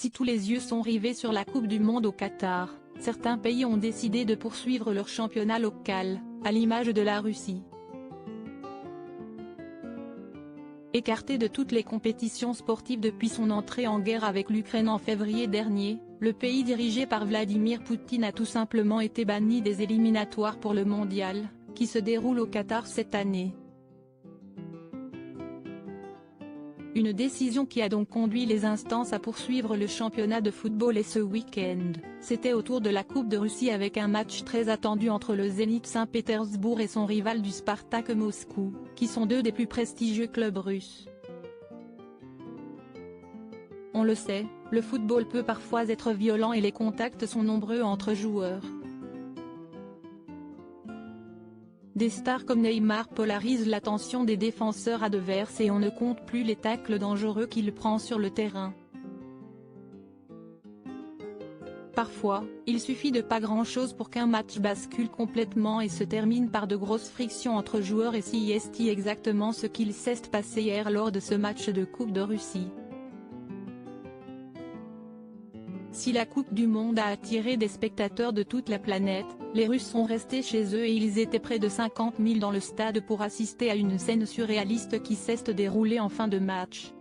Si tous les yeux sont rivés sur la Coupe du Monde au Qatar, certains pays ont décidé de poursuivre leur championnat local, à l'image de la Russie. Écarté de toutes les compétitions sportives depuis son entrée en guerre avec l'Ukraine en février dernier, le pays dirigé par Vladimir Poutine a tout simplement été banni des éliminatoires pour le mondial, qui se déroule au Qatar cette année. Une décision qui a donc conduit les instances à poursuivre le championnat de football et ce week-end, c'était au tour de la Coupe de Russie avec un match très attendu entre le Zénith Saint-Pétersbourg et son rival du Spartak Moscou, qui sont deux des plus prestigieux clubs russes. On le sait, le football peut parfois être violent et les contacts sont nombreux entre joueurs. Des stars comme Neymar polarisent l'attention des défenseurs adverses et on ne compte plus les tacles dangereux qu'il prend sur le terrain. Parfois, il suffit de pas grand-chose pour qu'un match bascule complètement et se termine par de grosses frictions entre joueurs et c'est exactement ce qu'il s'est passé hier lors de ce match de Coupe de Russie. Si la Coupe du Monde a attiré des spectateurs de toute la planète, les Russes sont restés chez eux et ils étaient près de 50 000 dans le stade pour assister à une scène surréaliste qui s'est déroulée en fin de match.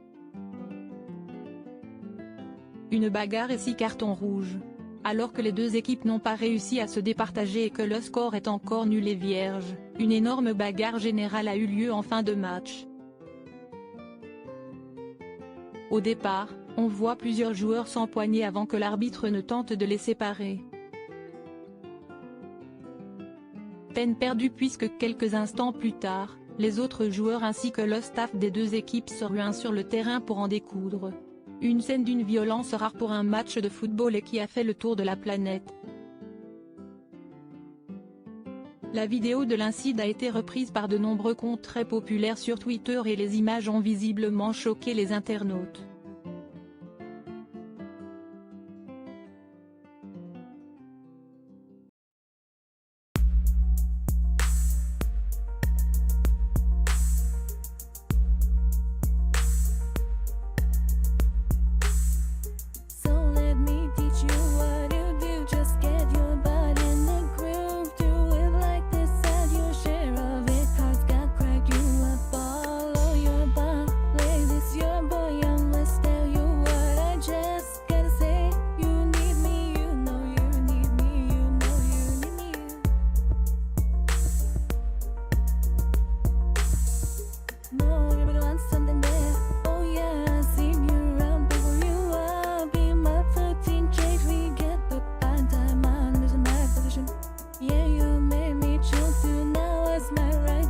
Une bagarre et 6 cartons rouges. Alors que les deux équipes n'ont pas réussi à se départager et que le score est encore nul et vierge, une énorme bagarre générale a eu lieu en fin de match. Au départ, on voit plusieurs joueurs s'empoigner avant que l'arbitre ne tente de les séparer. Peine perdue puisque quelques instants plus tard, les autres joueurs ainsi que le staff des deux équipes se ruinent sur le terrain pour en découdre. Une scène d'une violence rare pour un match de football et qui a fait le tour de la planète. La vidéo de l'incident a été reprise par de nombreux comptes très populaires sur Twitter et les images ont visiblement choqué les internautes. Yeah, you made me choose you, now it's my right.